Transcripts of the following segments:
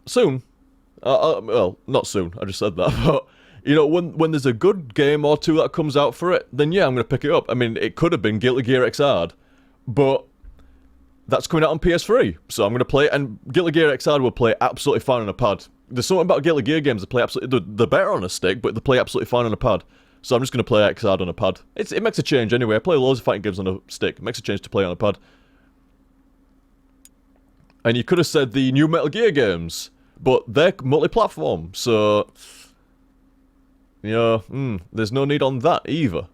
soon. Well, not soon. I just said that, but you know, when there's a good game or two that comes out for it, then yeah, I'm gonna pick it up. I mean, it could have been Guilty Gear Xrd, but that's coming out on PS3, so I'm gonna play it. And Guilty Gear Xrd will play absolutely fine on a pad. There's something about Guilty Gear games that play absolutely. They're better on a stick, but they play absolutely fine on a pad. So I'm just gonna play Xrd on a pad. It makes a change anyway. I play loads of fighting games on a stick. It makes a change to play on a pad. And you could have said the new Metal Gear games, but they're multi-platform, so you know, there's no need on that either.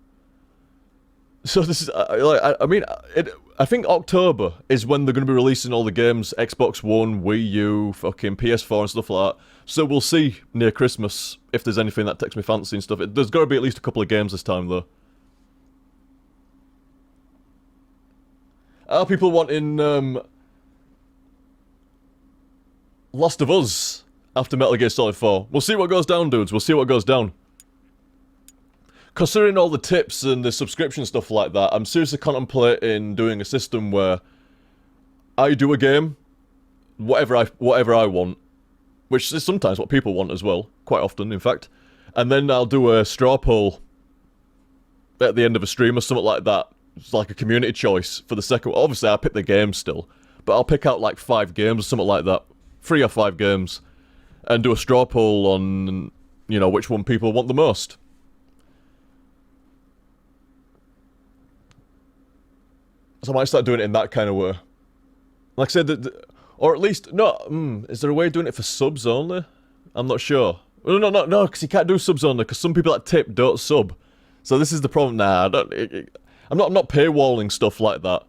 So this is I think October is when they're going to be releasing all the games, Xbox One, Wii U, fucking PS4 and stuff like that. So we'll see near Christmas if there's anything that takes me fancy and stuff. There's got to be at least a couple of games this time though. Are people wanting Last of Us after Metal Gear Solid 4? We'll see what goes down, dudes. We'll see what goes down. Considering all the tips and the subscription stuff like that, I'm seriously contemplating doing a system where I do a game, whatever I want, which is sometimes what people want as well, quite often in fact, and then I'll do a straw poll at the end of a stream or something like that. It's like a community choice for the second. Obviously, I pick the game still, but I'll pick out like 5 games or something like that, 3 or 5 games, and do a straw poll on, you know, which one people want the most. So I might start doing it in that kind of way. Like I said, or at least, no, is there a way of doing it for subs only? I'm not sure. No, because you can't do subs only, because some people that tip don't sub. So this is the problem. Nah, I'm not paywalling stuff like that.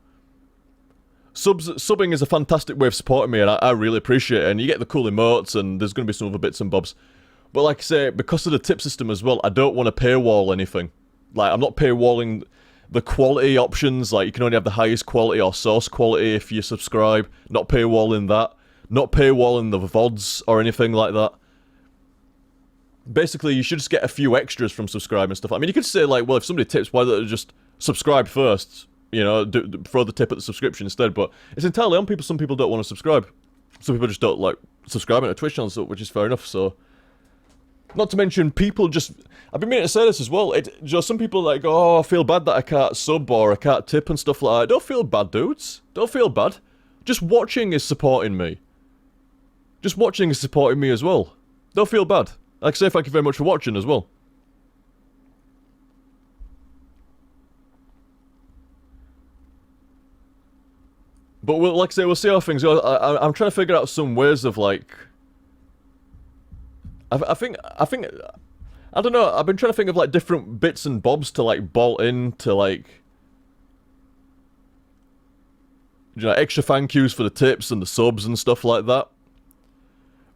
Subbing is a fantastic way of supporting me, and I really appreciate it, and you get the cool emotes, and there's going to be some other bits and bobs. But like I say, because of the tip system as well, I don't want to paywall anything. Like, I'm not paywalling the quality options, like you can only have the highest quality or source quality if you subscribe. Not paywalling that. Not paywalling the VODs or anything like that. Basically, you should just get a few extras from subscribing and stuff. I mean, you could say like, well, if somebody tips, why don't they just subscribe first? You know, throw the tip at the subscription instead. But it's entirely on people. Some people don't want to subscribe. Some people just don't like subscribing to Twitch channels, which is fair enough, so... Not to mention, people just... I've been meaning to say this as well. Some people like, oh, I feel bad that I can't sub or I can't tip and stuff like that. Don't feel bad, dudes. Don't feel bad. Just watching is supporting me. Just watching is supporting me as well. Don't feel bad. Like I say, thank you very much for watching as well. But like I say, we'll see how things go. I'm trying to figure out some ways of like... I think, I don't know, I've been trying to think of like different bits and bobs to like bolt in to like, you know, extra thank yous for the tips and the subs and stuff like that.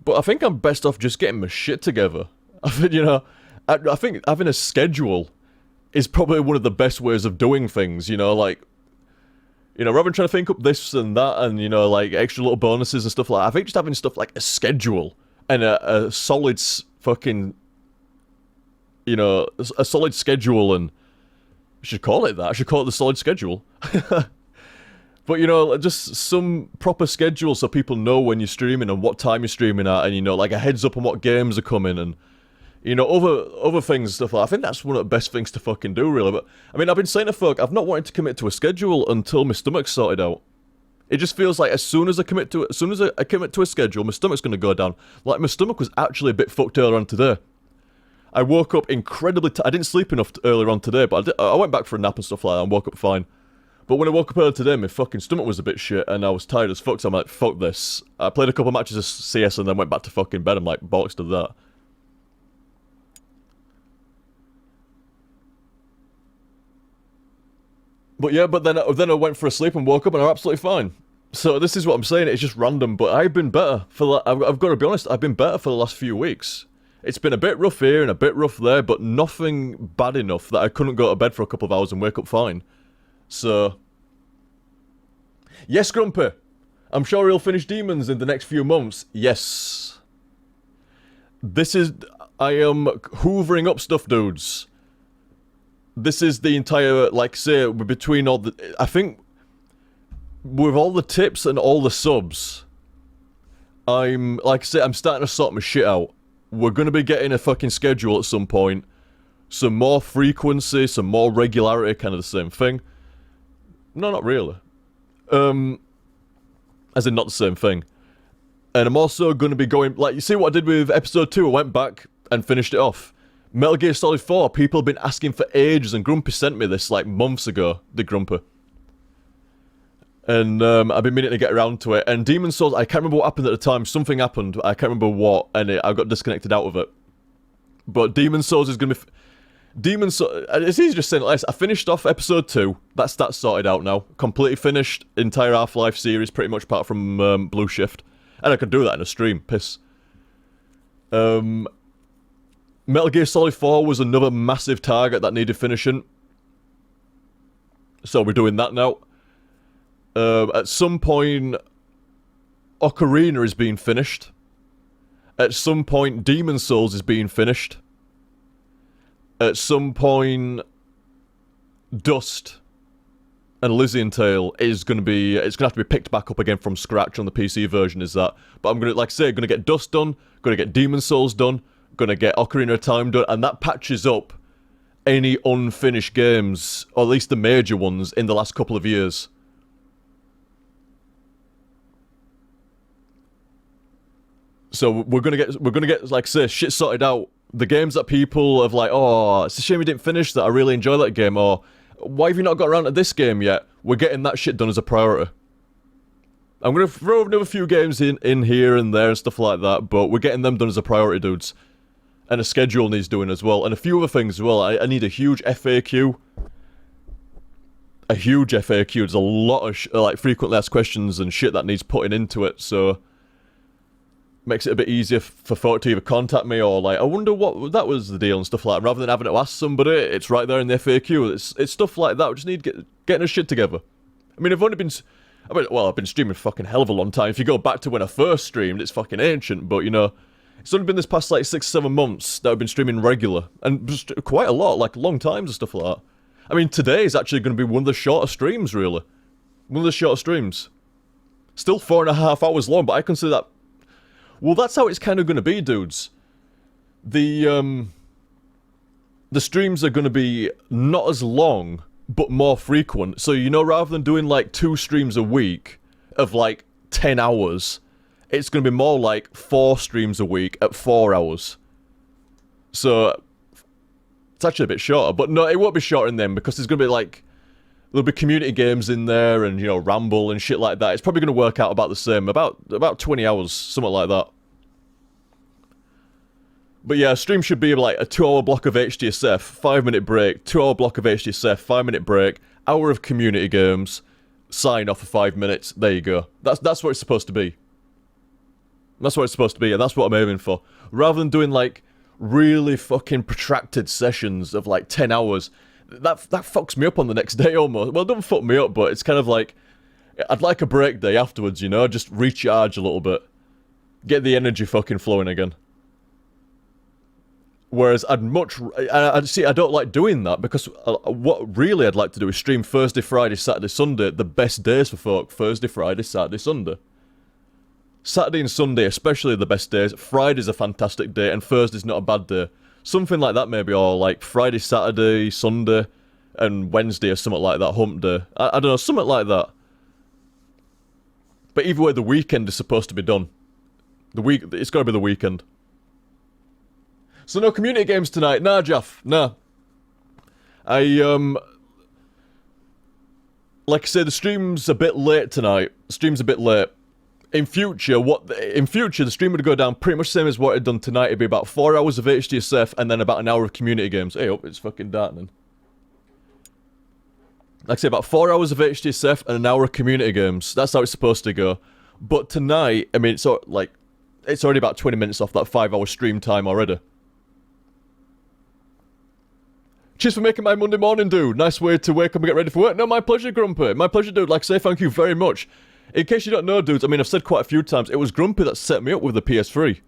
But I think I'm best off just getting my shit together. I think, you know, I think having a schedule is probably one of the best ways of doing things, you know, like, you know, rather than trying to think up this and that and, you know, like extra little bonuses and stuff like that, I think just having stuff like a schedule and a solid fucking, you know, a solid schedule, and I should call it that. I should call it the solid schedule. But, you know, just some proper schedule so people know when you're streaming and what time you're streaming at, and, you know, like a heads up on what games are coming, and, you know, other things and stuff like that. I think that's one of the best things to fucking do, really. But, I mean, I've been saying to folk, I've not wanted to commit to a schedule until my stomach's sorted out. It just feels like as soon as I commit to a schedule, my stomach's going to go down. Like, my stomach was actually a bit fucked earlier on today. I woke up incredibly I didn't sleep enough earlier on today, but I went back for a nap and stuff like that and woke up fine. But when I woke up earlier today, my fucking stomach was a bit shit and I was tired as fuck, so I'm like, fuck this. I played a couple of matches of CS and then went back to fucking bed. I'm like, bollocks to that. But yeah, but then I went for a sleep and woke up and I'm absolutely fine. So this is what I'm saying, it's just random, but I've been better for I've got to be honest, I've been better for the last few weeks. It's been a bit rough here and a bit rough there, but nothing bad enough that I couldn't go to bed for a couple of hours and wake up fine. So... Yes, Grumpy! I'm sure he'll finish Demons in the next few months. Yes. This is... I am hoovering up stuff, dudes. This is the entire, like, say, between all the... I think, with all the tips and all the subs, like I say, I'm starting to sort my shit out. We're gonna be getting a fucking schedule at some point. Some more frequency, some more regularity, kind of the same thing. No, not really. As in not the same thing. And I'm also gonna be going, like, you see what I did with episode 2? I went back and finished it off. Metal Gear Solid 4, people have been asking for ages, and Grumpy sent me this, like, months ago, the Grumpy. And I've been meaning to get around to it. And Demon's Souls, I can't remember what happened at the time. Something happened. I can't remember what, and I got disconnected out of it. But Demon's Souls is going to be... Demon's Souls... It's easy just saying it. I finished off episode 2. That's sorted out now. Completely finished. Entire Half-Life series, pretty much apart from Blue Shift. And I could do that in a stream. Piss. Metal Gear Solid 4 was another massive target that needed finishing. So we're doing that now. At some point, Ocarina is being finished. At some point, Demon's Souls is being finished. At some point, Dust and Elysian Tale is going to be... It's going to have to be picked back up again from scratch on the PC version, is that. But I'm going to, like I say, going to get Dust done, going to get Demon's Souls done, going to get Ocarina of Time done, and that patches up any unfinished games, or at least the major ones, in the last couple of years. So we're gonna get, like I say, shit sorted out. The games that people have like, oh, it's a shame you didn't finish that, I really enjoy that game, or why have you not got around to this game yet? We're getting that shit done as a priority. I'm gonna throw another few games in here and there and stuff like that, but we're getting them done as a priority, dudes. And a schedule needs doing as well, and a few other things as well. I need a huge FAQ. A huge FAQ. There's a lot of like frequently asked questions and shit that needs putting into it, so makes it a bit easier for folk to either contact me or like, I wonder what that was the deal and stuff like that. Rather than having to ask somebody, it's right there in the FAQ. It's stuff like that. We just need getting a shit together. I mean, I've been streaming for a fucking hell of a long time. If you go back to when I first streamed, it's fucking ancient, but you know, it's only been this past like 6-7 months that I've been streaming regular, and just quite a lot, like long times and stuff like that. I mean, today is actually going to be one of the shorter streams, really. One of the shorter streams. Still 4.5 hours long, but I consider that... Well, that's how it's kind of going to be, dudes. The streams are going to be not as long, but more frequent. So, you know, rather than doing like 2 streams a week of like 10 hours, it's going to be more like 4 streams a week at 4 hours. So, it's actually a bit shorter. But no, it won't be shorter than them, because there's going to be like... There'll be community games in there and, you know, Ramble and shit like that. It's probably going to work out about the same. About 20 hours, something like that. But yeah, a stream should be like a 2-hour block of HTSF, 5-minute break, 2-hour block of HTSF, 5-minute break, hour of community games, sign off for 5 minutes. There you go. That's what it's supposed to be. That's what it's supposed to be, and that's what I'm aiming for. Rather than doing like really fucking protracted sessions of like 10 hours... That fucks me up on the next day almost. Well, it don't fuck me up, but it's kind of like... I'd like a break day afterwards, you know? Just recharge a little bit. Get the energy fucking flowing again. Whereas I'd much... See, I don't like doing that, because what really I'd like to do is stream Thursday, Friday, Saturday, Sunday. The best days for folk. Thursday, Friday, Saturday, Sunday. Saturday and Sunday especially the best days. Friday's a fantastic day, and Thursday's not a bad day. Something like that maybe, or like Friday, Saturday, Sunday, and Wednesday or something like that, hump day. I don't know, something like that. But either way, the weekend is supposed to be done. It's gotta be the weekend. So no community games tonight. Nah, Jeff, nah. Like I say, the stream's a bit late tonight. In future, the stream would go down pretty much the same as what I'd done tonight. It'd be about 4 hours of HTSF and then about an hour of community games. Hey, oh, it's fucking darkening. Like I say, about 4 hours of HTSF and an hour of community games. That's how it's supposed to go. But tonight, I mean, it's already about 20 minutes off that 5-hour stream time already. Cheers for making my Monday morning, dude. Nice way to wake up and get ready for work. No, my pleasure, Grumpy. My pleasure, dude. Like I say, thank you very much. In case you don't know, dudes, I mean, I've said quite a few times, it was Grumpy that set me up with the PS3.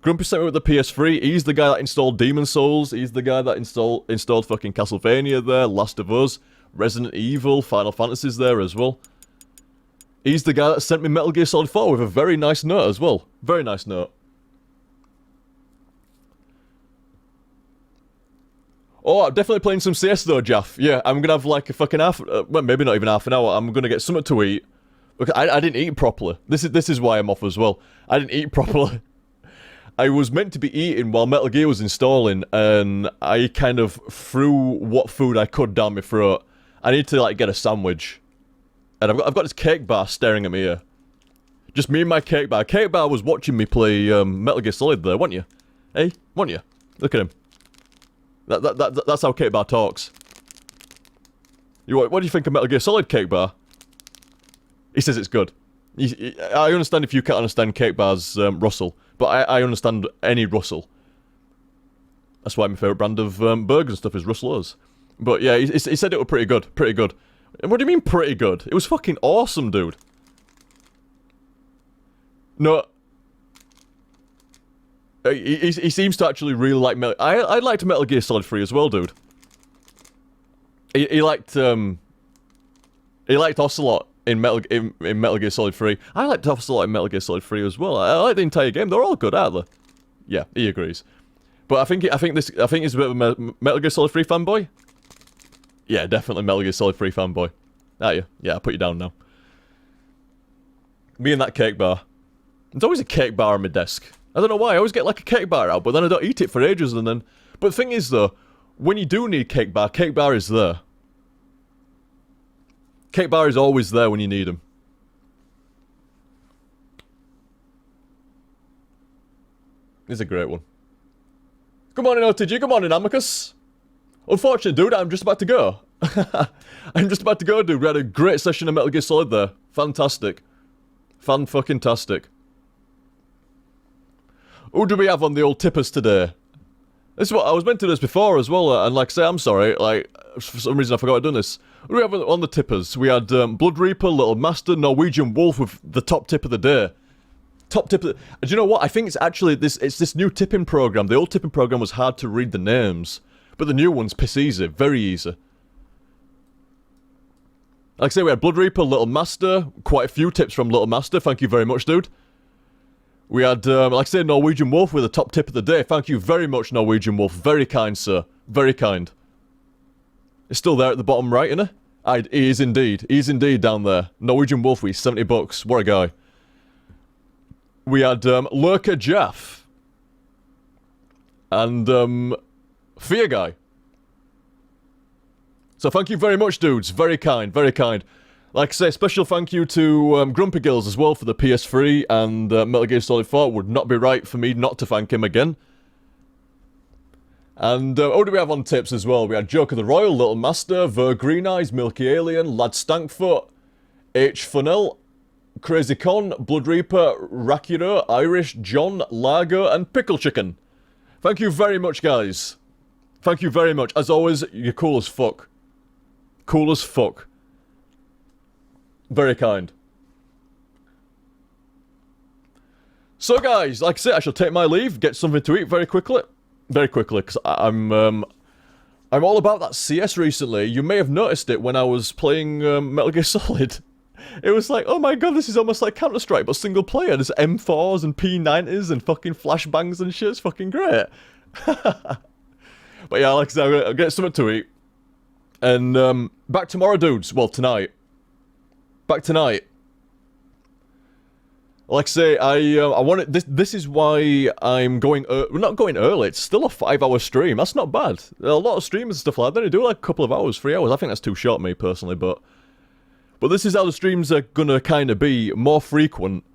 Grumpy set me up with the PS3. He's the guy that installed Demon's Souls. He's the guy that installed fucking Castlevania there, Last of Us, Resident Evil, Final Fantasy's there as well. He's the guy that sent me Metal Gear Solid 4 with a very nice note as well. Very nice note. Oh, I'm definitely playing some CS though, Jaff. Yeah, I'm gonna have like a fucking well, maybe not even half an hour. I'm gonna get something to eat. Look, I didn't eat properly. This is why I'm off as well. I didn't eat properly. I was meant to be eating while Metal Gear was installing, and I kind of threw what food I could down my throat. I need to like get a sandwich, and I've got this cake bar staring at me here. Just me and my cake bar. Cake bar was watching me play Metal Gear Solid there, weren't you? Hey, weren't you? Look at him. That's how Cake Bar talks. What do you think of Metal Gear Solid, Cake Bar? He says it's good. I understand if you can't understand Cake Bar's Russell, but I understand any Russell. That's why my favourite brand of burgers and stuff is Russell's. But yeah, he said it was pretty good. Pretty good. And what do you mean pretty good? It was fucking awesome, dude. No... He seems to actually really like Metal... I liked Metal Gear Solid 3 as well, dude. He liked Ocelot in Metal Gear Solid 3. I liked Ocelot in Metal Gear Solid 3 as well. I like the entire game. They're all good, aren't they? Yeah, he agrees. But I think he's a bit of a Metal Gear Solid 3 fanboy. Yeah, definitely Metal Gear Solid 3 fanboy. Are you? Yeah, I'll put you down now. Me and that cake bar. There's always a cake bar on my desk. I don't know why, I always get like a cake bar out, but then I don't eat it for ages and then... But the thing is though, when you do need cake bar is there. Cake bar is always there when you need them. This is a great one. Good morning, OTG, good morning, Amicus. Unfortunately, dude, I'm just about to go. I'm just about to go, dude. We had a great session of Metal Gear Solid there. Fantastic. Fan-fucking-tastic. Who do we have on the old tippers today? This is what I was meant to do this before as well, and like I say, I'm sorry, like, for some reason I forgot to do this. Who do we have on the tippers? We had Blood Reaper, Little Master, Norwegian Wolf with the top tip of the day. Top tip of the... Do you know what? I think it's actually this new tipping program. The old tipping program was hard to read the names, but the new one's piss easy, very easy. Like I say, we had Blood Reaper, Little Master, quite a few tips from Little Master, thank you very much, dude. We had, like I say, Norwegian Wolf with a top tip of the day. Thank you very much, Norwegian Wolf. Very kind, sir. Very kind. It's still there at the bottom right, isn't it? He is indeed. He is indeed down there. Norwegian Wolf with $70. What a guy. We had, Lurker Jaff. And, Fear Guy. So thank you very much, dudes. Very kind, very kind. Like I say, special thank you to Grumpy Gills as well for the PS3 and Metal Gear Solid 4. Would not be right for me not to thank him again. And who do we have on tips as well? We had Joker the Royal, Little Master, Ver Green Eyes, Milky Alien, Lad Stankfoot, H Funnel, Crazy Con, Blood Reaper, Rakiro, Irish, John, Largo, and Pickle Chicken. Thank you very much, guys. Thank you very much. As always, you're cool as fuck. Cool as fuck. Very kind. So guys, like I said, I shall take my leave, get something to eat very quickly. Very quickly, because I'm all about that CS recently. You may have noticed it when I was playing Metal Gear Solid. It was like, oh my god, this is almost like Counter-Strike, but single player. There's M4s and P90s and fucking flashbangs and shit. It's fucking great. But yeah, like I said, I'll get something to eat. And back tomorrow, dudes. Well, tonight. Back tonight. Like I say, I want it. This is why I'm going. We're not going early. It's still a 5-hour stream. That's not bad. A lot of streamers and stuff like that, they only do like a couple of hours, 3 hours. I think that's too short, me personally. But this is how the streams are gonna kind of be more frequent,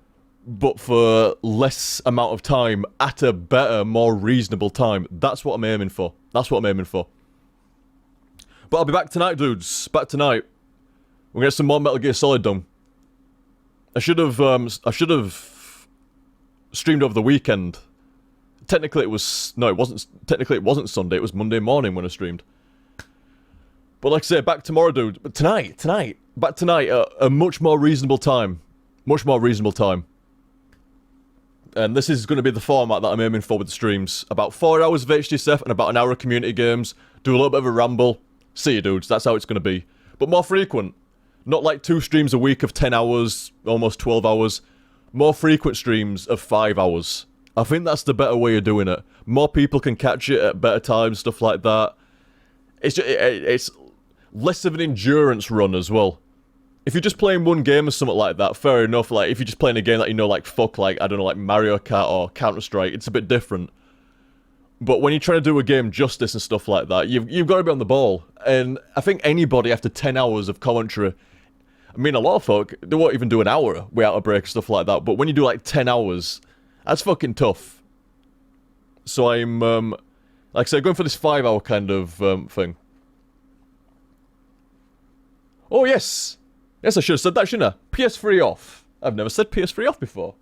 but for less amount of time at a better, more reasonable time. That's what I'm aiming for. That's what I'm aiming for. But I'll be back tonight, dudes. Back tonight. We'll get some more Metal Gear Solid done. I should have streamed over the weekend. Technically it was... No, it wasn't... Technically it wasn't Sunday. It was Monday morning when I streamed. But like I say, back tomorrow, dude. But tonight. Back tonight at a much more reasonable time. Much more reasonable time. And this is going to be the format that I'm aiming for with the streams. About 4 hours of HTSF and about an hour of community games. Do a little bit of a ramble. See you, dudes. That's how it's going to be. But more frequent. Not like 2 streams a week of 10 hours, almost 12 hours. More frequent streams of 5 hours. I think that's the better way of doing it. More people can catch it at better times, stuff like that. It's less of an endurance run as well. If you're just playing one game or something like that, fair enough. Like, if you're just playing a game that you know, like, fuck, like, I don't know, like Mario Kart or Counter-Strike, it's a bit different. But when you're trying to do a game justice and stuff like that, you've got to be on the ball. And I think anybody after 10 hours of commentary, I mean, a lot of folk, they won't even do an hour without a break and stuff like that. But when you do, like, 10 hours, that's fucking tough. So I'm, like I said, going for this 5-hour kind of thing. Oh, yes! Yes, I should have said that, shouldn't I? PS3 off. I've never said PS3 off before.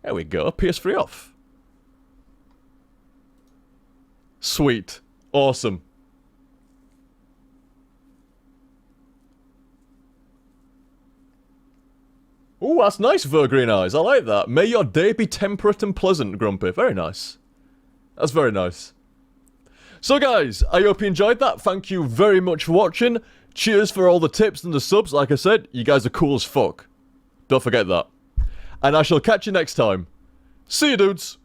There we go, PS3 off. Sweet. Awesome. Ooh, that's nice, Green Eyes. I like that. May your day be temperate and pleasant, Grumpy. Very nice. That's very nice. So, guys, I hope you enjoyed that. Thank you very much for watching. Cheers for all the tips and the subs. Like I said, you guys are cool as fuck. Don't forget that. And I shall catch you next time. See you, dudes.